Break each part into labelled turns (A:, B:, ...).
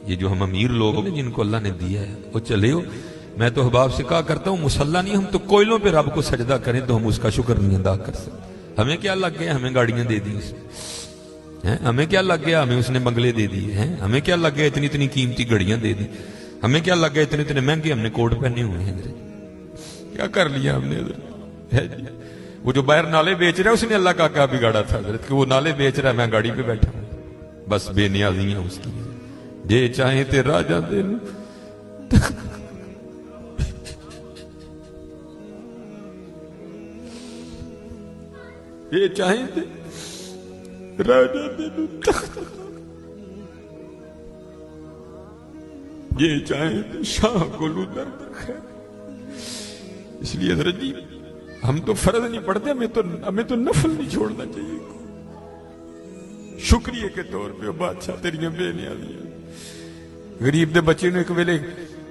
A: یہ جو ہم امیر لوگ ہیں جن کو اللہ نے دیا ہے وہ چلے ہو. میں تو احباب سے کہا کرتا ہوں مسلح نہیں، ہم تو کوئلوں پہ رب کو سجدہ کریں تو ہم اس کا شکر نہیں ادا کر سکتے. ہمیں کیا لگ گیا ہمیں گاڑیاں دے دی اس نے، ہمیں کیا لگ گیا ہمیں اس نے بنگلے دے دیے ہیں، ہمیں کیا لگ گیا اتنی اتنی قیمتی گھڑیاں دے دی، ہمیں کیا لگ گیا اتنے اتنے مہنگے ہم نے کوٹ پہنے ہوئے ہیں. کیا کر لیا ہم نے حضرت؟ وہ جو باہر نالے بیچ رہا ہے اس نے اللہ کا کیا بگاڑا تھا حضرت کہ وہ نالے بیچ رہا ہے، میں گاڑی پہ بیٹھا ہوں. بس بے نیازیاں اس کی. جے چاہیں تے راجہ دے یہ چاہیں تے راجہ دے تخت، یہ چاہیں تے شاہ گلو درد خیر. اس لیے حضرت جی ہم تو فرض نہیں پڑھتے، ہمیں تو نفل نہیں چھوڑنا چاہیے. شکریہ کے طور پہ بادشاہ تیریاں بے نیازیاں. غریب دے بچے نے ایک ویلے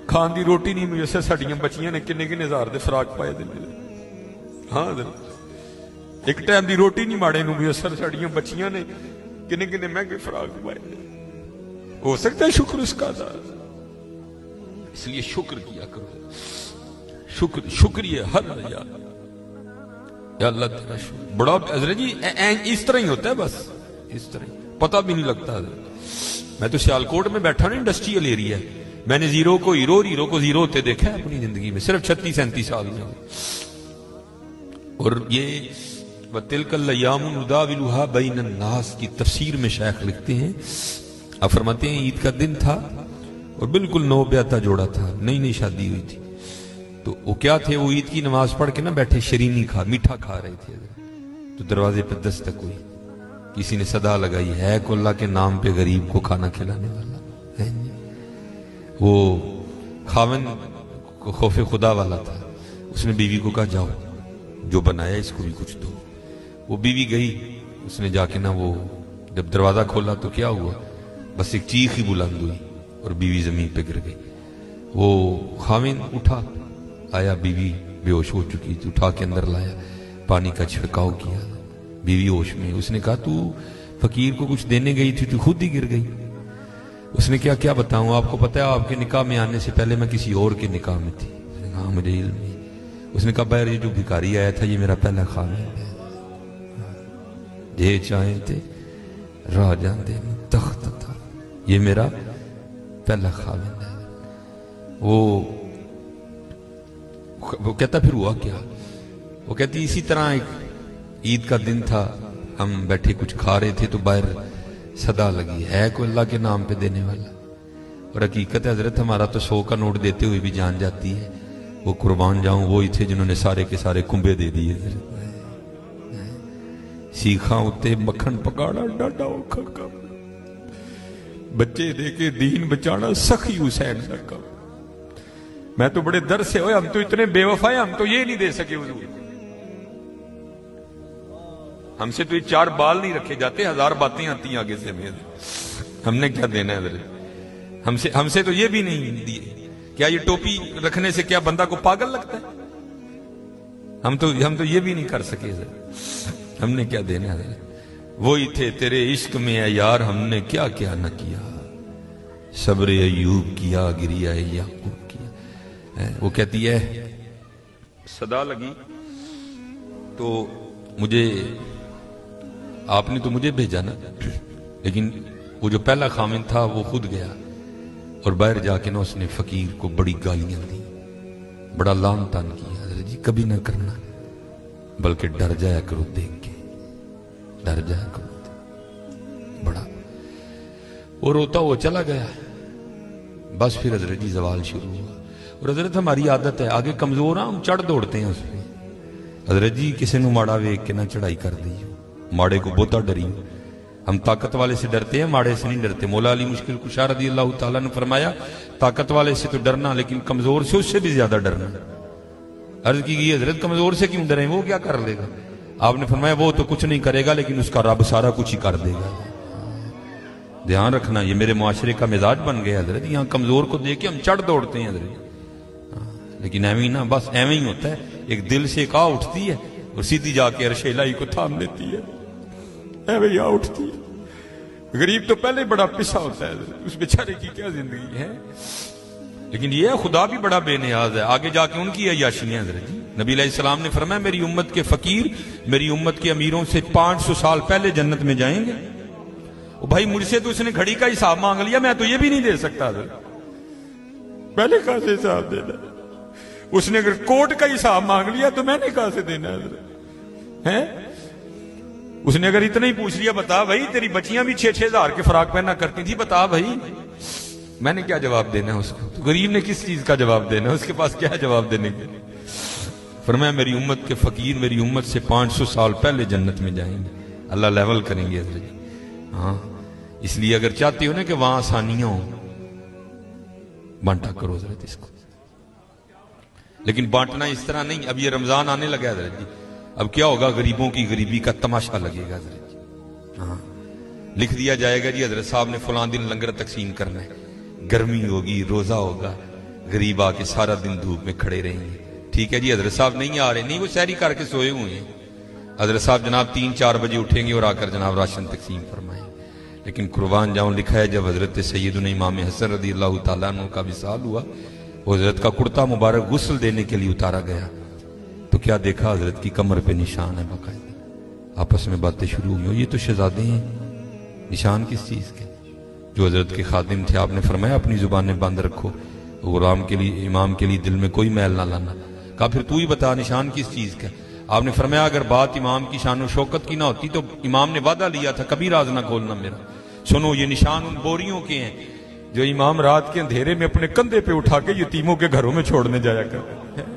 A: کھان دی روٹی نہیں میسر، ساڈیاں بچیاں نے کنے کنے ہزار دے فراق پائے دے. ہاں حضرت ایک ٹائم دی روٹی نہیں ماڑے نو میسر، ساڈیاں بچیاں نے کنے کنے مہنگے فراق پائے دے. ہو سکتا ہے شکر اس کا ادا. اس لیے شکر کیا کرو، شکریہ ہر یا اللہ تیرا شکر. بڑا حضرت جی اس طرح ہی ہوتا ہے، بس اس طرح پتہ بھی نہیں لگتا. میں تو سیالکوٹ میں بیٹھا نا، انڈسٹریل ایریا ہے. میں نے زیرو کو ہیرو اور ہیرو کو زیرو ہوتے دیکھا ہے اپنی زندگی میں، صرف 36-37 سال میں. اور یہ وَتِلْكَ الْأَيَّامُ نُدَاوِلُهَا بَيْنَ النَّاسِ کی تفسیر میں شیخ لکھتے ہیں، آپ فرماتے ہیں عید کا دن تھا اور بالکل نو بیاتہ جوڑا تھا، نئی نئی شادی ہوئی تھی. تو وہ کیا تھے، وہ عید کی نماز پڑھ کے نا بیٹھے شرینی میٹھا کھا رہے تھے. تو دروازے پہ دستک ہوئی، کسی نے صدا لگائی، ہے کو اللہ کے نام پہ غریب کو کھانا کھلانے والا ہے. وہ خاوند کو خوف خدا والا تھا، اس نے بیوی کو کہا جاؤ جو بنایا اس کو بھی کچھ دو. وہ بیوی گئی، اس نے جا کے نا وہ جب دروازہ کھولا تو کیا ہوا، بس ایک چیخ ہی بلند ہوئی اور بیوی زمین پہ گر گئی. وہ خاوند اٹھا آیا، بیوی بے ہوش ہو چکی تھی، اٹھا کے اندر لایا، پانی کا چھڑکاؤ کیا، بیوی ہوش میں. اس نے کہا تو فقیر کو کچھ دینے گئی تھی تو خود ہی گر گئی. اس نے کیا بتاؤں، آپ کو پتہ ہے آپ کے نکاح میں آنے سے پہلے میں کسی اور کے نکاح میں تھی. اس نے کہا مجھے علم نہیں. اس نے کہا بہر یہ جو بھکاری آیا تھا یہ میرا پہلا خاوند ہے. جے چاہیں تے راجہ دے تخت تھا، یہ میرا پہلا خاوند ہے. وہ کہتا پھر ہوا کیا، وہ کہتی اسی طرح ایک عید کا دن تھا، ہم بیٹھے کچھ کھا رہے تھے تو باہر صدا لگی، ہے کوئی اللہ کے نام پہ دینے والا. اور حقیقت ہے حضرت ہمارا تو 100 کا نوٹ دیتے ہوئے بھی جان جاتی ہے. وہ قربان جاؤں وہی تھے جنہوں نے سارے کے سارے کنبے دے دیے. سیکھاں اتے مکھن پکاڑا ڈاڈا اوکھا کام، بچے دے کے دین بچانا سخی حسین کا کام. میں تو بڑے در سے ہوئے، ہم تو اتنے بے وفا ہیں، ہم تو یہ نہیں دے سکے حضور. ہم سے تو یہ 4 بال نہیں رکھے جاتے، 1000 باتیں آتی ہیں آگے سے ہمیں. ہم نے کیا دینا ہے حضرت؟ ہم سے تو یہ بھی نہیں دیے. کیا یہ ٹوپی رکھنے سے کیا بندہ کو پاگل لگتا ہے؟ ہم تو یہ بھی نہیں کر سکے حضرت. ہم نے کیا دینا ہے حضرت؟ وہی تھے تیرے عشق میں اے یار، ہم نے کیا کیا نہ کیا. صبر ایوب کیا، گریہ یعقوب کیا. وہ کہتی ہے صدا لگی تو مجھے آپ نے تو مجھے بھیجا نا، لیکن وہ جو پہلا خاوند تھا وہ خود گیا اور باہر جا کے نا اس نے فقیر کو بڑی گالیاں دی، بڑا لعن طعن کیا. حضرت جی کبھی نہ کرنا، بلکہ ڈر جایا کرو دیکھ کے، ڈر جایا کرو بڑا. وہ روتا وہ چلا گیا. بس پھر حضرت جی زوال شروع ہوا. اور حضرت ہماری عادت ہے آگے کمزور ہم چڑھ دوڑتے ہیں اس پہ. حضرت جی کسی نو ماڑا ویک کے نہ چڑھائی کر دی، ماڑے کو بہتا ڈری. ہم طاقت والے سے ڈرتے ہیں، ماڑے سے نہیں ڈرتے. مولا علی مشکل کشا رضی اللہ تعالیٰ نے فرمایا طاقت والے سے تو ڈرنا، لیکن کمزور سے اس سے بھی زیادہ ڈرنا. عرض کی گئی حضرت کمزور سے کیوں ڈریں، وہ کیا کر لے گا؟ آپ نے فرمایا وہ تو کچھ نہیں کرے گا لیکن اس کا رب سارا کچھ ہی کر دے گا. دھیان رکھنا، یہ میرے معاشرے کا مزاج بن گیا حضرت. یہاں کمزور کو دیکھ کے ہم چڑھ دوڑتے ہیں حضرت، لیکن ایویں نہ، بس ایویں ہی ہوتا ہے. ایک دل سے ایک آ اٹھتی ہے اور سیدھی جا کے عرش الہی کو تھام لیتی ہے. ایویں آ اٹھتی ہے. غریب تو پہلے بڑا پسا ہوتا ہے، اس بیچارے کی کیا زندگی ہے. لیکن یہ خدا بھی بڑا بے نیاز ہے. آگے جا کے ان کی عیاشیاں حضرت جی. نبی علیہ السلام نے فرمایا میری امت کے فقیر میری امت کے امیروں سے 500 سال پہلے جنت میں جائیں گے. بھائی مجھ سے تو اس نے گھڑی کا حساب مانگ لیا، میں تو یہ بھی نہیں دے سکتا حضرت. پہلے کہاں سے حساب دینا؟ اس نے اگر کوٹ کا حساب مانگ لیا تو میں نے کہاں سے دینا حضرت ہے؟ اس نے اگر اتنا ہی پوچھ لیا بتا بھائی تیری بچیاں بھی 6-6 ہزار کے فراق پہنا کرتی تھی، بتا بھائی، میں نے کیا جواب دینا ہے اس کو؟ تو غریب نے کس چیز کا جواب دینا ہے؟ اس کے پاس کیا جواب دینے کے؟ فرمایا میری امت کے فقیر میری امت سے 500 سال پہلے جنت میں جائیں گے. اللہ لیول کریں گے حضرت. ہاں اس لیے اگر چاہتے ہو نا کہ وہاں آسانیاں ہوں، بانٹا کرو حضرت اس کو. لیکن بانٹنا اس طرح نہیں. اب یہ رمضان آنے لگا حضرت جی، اب کیا ہوگا؟ غریبوں کی غریبی کا تماشا لگے گا حضرت جی. ہاں لکھ دیا جائے گا جی حضرت صاحب نے فلاں دن لنگر تقسیم کرنا ہے، گرمی ہوگی، روزہ ہوگا، غریب آ کے سارا دن دھوپ میں کھڑے رہیں گے. ٹھیک ہے جی حضرت صاحب نہیں آ رہے، نہیں وہ سحری کر کے سوئے ہوئے ہیں. حضرت صاحب جناب 3-4 بجے اٹھیں گے اور آ کر جناب راشن تقسیم فرمائیں. لیکن قربان جاؤں لکھا ہے جب حضرت سیدنا امام حسن رضی اللہ تعالیٰ عنہ کا وصال ہوا، وہ حضرت کا کرتا مبارک غسل دینے کے لیے اتارا گیا تو کیا دیکھا؟ حضرت کی کمر پہ نشان ہے باقاعدہ. آپس میں باتیں شروع ہوئی، یہ تو شہزادے ہیں. نشان کس چیز کے؟ جو حضرت کے خادم تھے. آپ نے فرمایا اپنی زبانیں بند رکھو، غلام کے لیے امام کے لیے دل میں کوئی میل نہ لانا. کہا پھر تو ہی بتا نشان کس چیز کا؟ آپ نے فرمایا اگر بات امام کی شان و شوکت کی نہ ہوتی تو امام نے وعدہ لیا تھا کبھی راز نہ کھولنا میرا. سنو یہ نشان ان بوریوں کے ہیں جو امام رات کے اندھیرے میں اپنے کندھے پہ اٹھا کے یتیموں کے گھروں میں چھوڑنے جایا کرتے ہیں.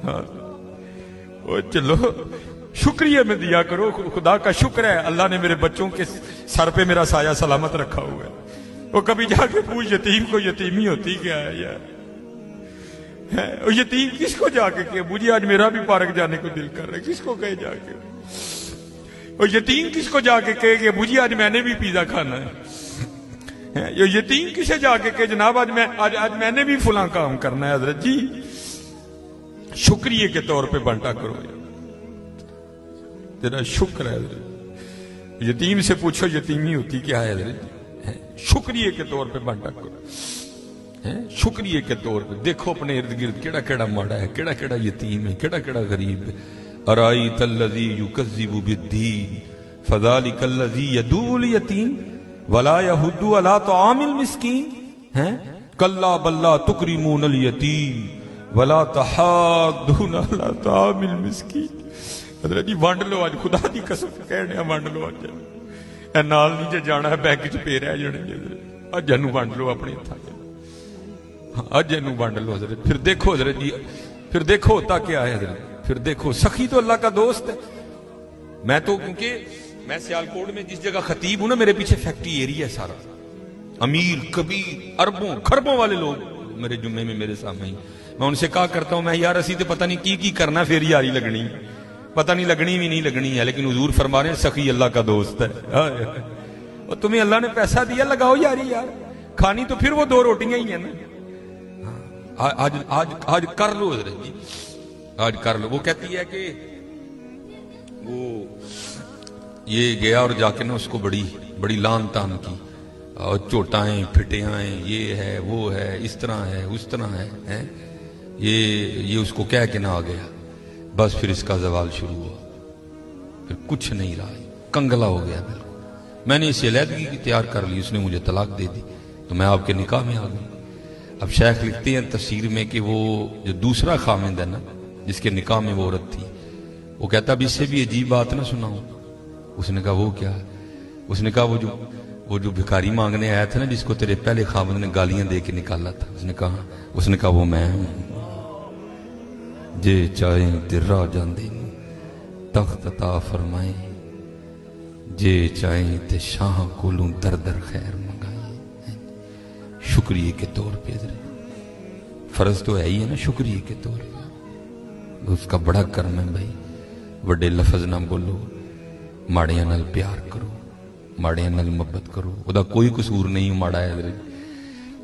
A: ہاں چلو شکریہ میں دیا کرو. خدا کا شکر ہے اللہ نے میرے بچوں کے سر پہ میرا سایہ سلامت رکھا ہوا ہے. وہ کبھی جا کے پوچھ یتیم کو یتیمی ہوتی کیا ہے یار؟ اور یتیم کس کو جا کے کہ مجھے آج میرا بھی پارک جانے کو دل کر رہا ہے، کس کو کہے جا کے؟ اور یتیم کس کو جا کے کہے کہ مجھے آج میں نے بھی پیزا کھانا ہے؟ یتیم کسے جا کے کہ جناب آج میں نے بھی فلاں کام کرنا ہے؟ حضرت جی شکریہ کے طور پہ بانٹا کرو. تیرا شکر ہے حضرت. یتیم سے پوچھو یتیمی ہوتی کیا ہے حضرت جی. شکریہ کے طور پہ بانٹا کرو. شکریہ کے طور پہ دیکھو اپنے ارد گرد کیڑا کیڑا ماڑا ہے، کیڑا کیڑا یتیم ہے، کیڑا کیڑا غریب ہے. ارائیت الذی یکذب بالدین فذلک الذی یدعو الیتیم ولا یحض علی طعام المسکین کلا بل لا تکرمون الیتیم ولا تحاضون علی طعام المسکین. حضرت جی وانڈ لو آج، خدا دی قسم کہنے وانڈ لو آج. اے نال نہیں جے جانا ہے بینک چ پے رہ جانے جی. اج اینو وانڈ لو اپنے ہتھاں، اج اینو وانڈ لو حضرت. پھر دیکھو حضرت جی، پھر دیکھو ہوتا کیا ہے حضرت. پھر دیکھو سخی تو اللہ کا دوست ہے. میں تو کیونکہ میں سیالکوٹ میں جس جگہ خطیب ہوں نا، میرے پیچھے فیکٹری ایریا ہے سارا، امیر کبیر اربوں خربوں والے لوگ میرے جمعے میں میرے سامنے ہی. میں ان سے کہا کرتا ہوں میں یار اسی تو پتہ نہیں کی کرنا، پھر یاری لگنی، پتہ نہیں لگنی بھی نہیں لگنی ہے، لیکن حضور فرما رہے ہیں سخی اللہ کا دوست ہے. اور تمہیں اللہ نے پیسہ دیا، لگاؤ یاری یار. کھانی تو پھر وہ 2 روٹیاں ہی ہیں نا. آج کر لو حضرت جی، آج کر لو. وہ کہتی ہے کہ وہ یہ گیا اور جا کے نا اس کو بڑی لان تان کی، اور چوٹائیں پھٹیاں، یہ ہے وہ ہے، اس طرح ہے اس طرح ہے. یہ اس کو کہہ کے نہ آ گیا. بس پھر اس کا زوال شروع ہوا، پھر کچھ نہیں رہا، کنگلا ہو گیا بالکل. میں نے اسے علیحدگی کی تیار کر لی، اس نے مجھے طلاق دے دی تو میں آپ کے نکاح میں آ گئی. اب شیخ لکھتے ہیں تفسیر میں کہ وہ جو دوسرا خامند ہے نا جس کے نکاح میں وہ عورت تھی، وہ کہتا اب اس سے بھی عجیب بات نہ سناؤں. اس نے کہا وہ کیا؟ اس نے کہا وہ جو بھکاری مانگنے آیا تھا نا جس کو تیرے پہلے خامند نے گالیاں دے کے نکالا تھا، اس نے کہا وہ میں ہوں. جے چاہیں تے راہ جاندے تخت عطا فرمائیں، جے چاہیں تے شاہ کولوں در در خیر منگائیں. شکریہ کے طور پہ فرض تو ہے ہی ہے نا، شکریہ کے طور پہ اس کا بڑا کرم ہے بھائی. وڈے لفظ نہ بولو، ماڑیاں نال پیار کرو، ماڑیاں نال محبت کرو. وہ دا کوئی قصور نہیں ماڑا ہے.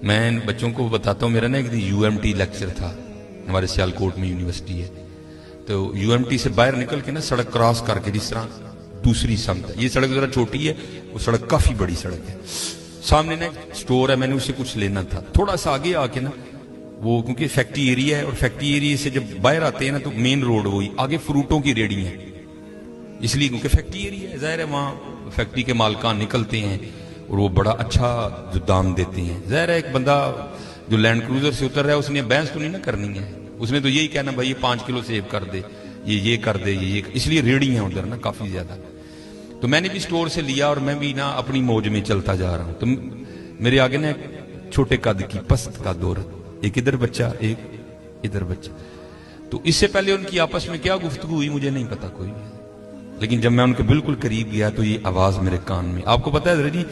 A: میں بچوں کو بتاتا ہوں، میرا نا ایک دن UMT لیکچر تھا، ہمارے سیالکوٹ میں یونیورسٹی ہے، تو UMT سے باہر نکل کے نا سڑک کراس کر کے جس طرح
B: دوسری سمت ہے. یہ سڑک ذرا چھوٹی ہے, وہ سڑک کافی بڑی سڑک ہے. سامنے نا سٹور ہے, میں نے اسے کچھ لینا تھا. تھوڑا سا آگے آ کے نا وہ, کیونکہ فیکٹری ایریا ہے, اور فیکٹری ایریا سے جب باہر آتے ہیں نا تو مین روڈ وہی, آگے فروٹوں کی ریڑی ہیں, اس لیے کیونکہ فیکٹری ایریا ہے, ظاہر ہے وہاں فیکٹری کے مالکان نکلتے ہیں اور وہ بڑا اچھا جو دام دیتے ہیں. ظاہر ہے ایک بندہ جو لینڈ کروزر سے اتر رہا ہے اس نے بحث تو نہیں نا کرنی ہے, اس نے تو یہی کہنا بھائی یہ 5 کلو سیب کر دے, یہ کر دے, یہ اس لیے ریڑی ہیں ادھر نا کافی زیادہ. تو میں نے بھی سٹور سے لیا اور میں بھی نا اپنی موج میں چلتا جا رہا ہوں. تو میرے آگے نا چھوٹے قد کی پست کا دور, ایک ادھر بچہ ایک ادھر بچہ. تو اس سے پہلے ان کی آپس میں کیا گفتگو ہوئی مجھے نہیں پتا کوئی, لیکن جب میں ان کے بالکل قریب گیا تو یہ آواز میرے کان میں. آپ کو پتا ہے جی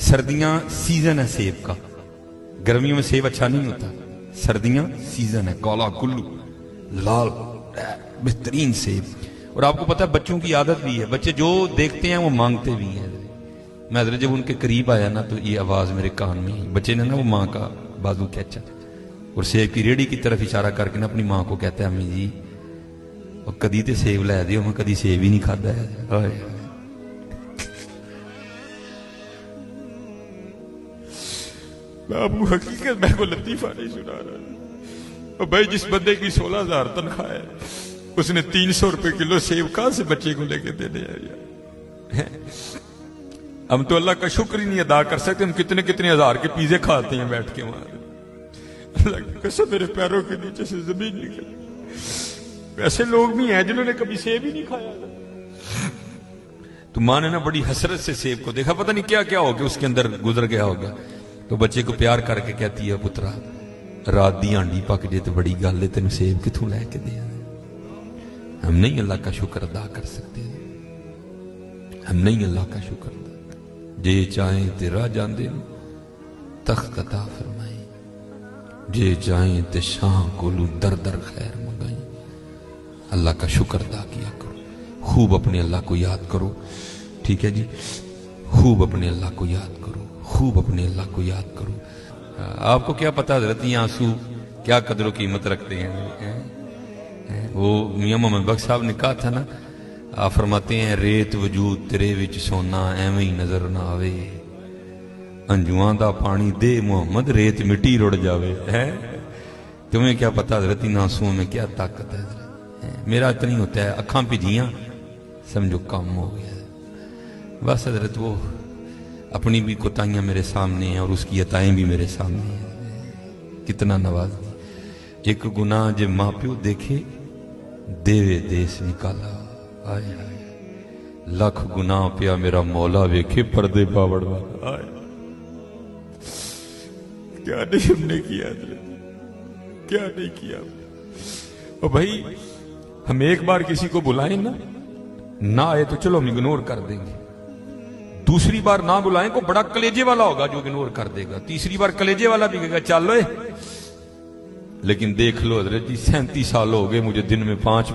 B: سردیاں سیزن ہے سیب کا, گرمیوں میں سیب اچھا نہیں ہوتا, سردیاں سیزن ہے, کالا کلو لال بہترین سیب. اور آپ کو پتا ہے بچوں کی عادت بھی ہے, بچے جو دیکھتے ہیں وہ مانگتے بھی ہیں. میں حضرت جب ان کے قریب آیا نا تو یہ آواز میرے کان میں, بچے نے نا وہ ماں کا بازو کھینچا اور سیب کی ریڑھی کی طرف اشارہ کر کے نا اپنی ماں کو کہتا ہے امی جی اور کدی تے سیب لے دیو, میں کدی سیب ہی نہیں کھادا ہے.
A: میں ابو حقیقت میں کو لطیفہ نہیں سنا رہا. اور بھائی جس بندے کی 16,000 تنخواہ ہے اس نے 300 روپے کلو سیب کہاں سے بچے کو لے کے دینے ہیں؟ ہم تو اللہ کا شکر ہی نہیں ادا کر سکتے, ہم کتنے کتنے ہزار کے پیزے کھاتے ہیں بیٹھ کے وہاں. اللہ کی قسم میرے پیروں کے نیچے سے زمین نکل. ایسے لوگ بھی ہیں جنہوں نے کبھی سیب ہی نہیں کھایا.
B: تو ماں نے نا بڑی حسرت سے سیب کو دیکھا, پتہ نہیں کیا کیا ہو گیا اس کے اندر گزر گیا ہوگا. تو بچے کو پیار کر کے کہتی ہے پترا رات دی ہانڈی پک جے تو بڑی گل ہے, تینوں سیب کتوں لے کے دیا. ہم نہیں اللہ کا شکر ادا کر سکتے, ہم نہیں اللہ کا شکر ادا. جے چاہیں تے راہ جاندے تخت عطا فرمائیں, جے چاہیں تے شاہ کولو در در خیر منگائیں. اللہ کا شکر ادا کیا کرو, خوب اپنے اللہ کو یاد کرو. ٹھیک ہے جی, خوب اپنے اللہ کو یاد کرو, خوب اپنے اللہ کو یاد کرو. آپ کو کیا پتا حضرت یہ آنسو کیا قدر و قیمت رکھتے ہیں. وہ میاں محمد بخش صاحب نے کہا تھا نا, آپ فرماتے ہیں ریت وجود تیرے وچ سونا ایویں ہی نظر نہ آوے, انجواں دا پانی دے محمد ریت مٹی رڑ جاوے. تمہیں کیا پتا حضرت ان آنسوؤں میں کیا طاقت ہے. میرا اتنی ہوتا ہے اکھاں پجیاں سمجھو کام ہو گیا. بس حضرت وہ اپنی بھی کوتاہیاں میرے سامنے ہیں اور اس کی عطائیں بھی میرے سامنے ہیں. کتنا نواز دی. ایک گناہ جے ماں پیو دیکھے دیوے دیس نکالا. آئے آئے لکھ گناہ پیا میرا مولا ویکھے پردے پاوڑ والا. آئے
A: کیا نہیں ہم نے کیا, کیا نہیں کیا. اور بھائی ہم ایک بار کسی کو بلائیں نا, نہ آئے تو چلو ہم اگنور کر دیں گے. دوسری بار نہ بلائیں کو بڑا کلیجے والا ہوگا جو اگنور کر دے گا. تیسری بار کلیجے والا بھی کہے گا چل لو. لیکن دیکھ لو حضرت جی 37 سال ہو گئے مجھے دن میں 5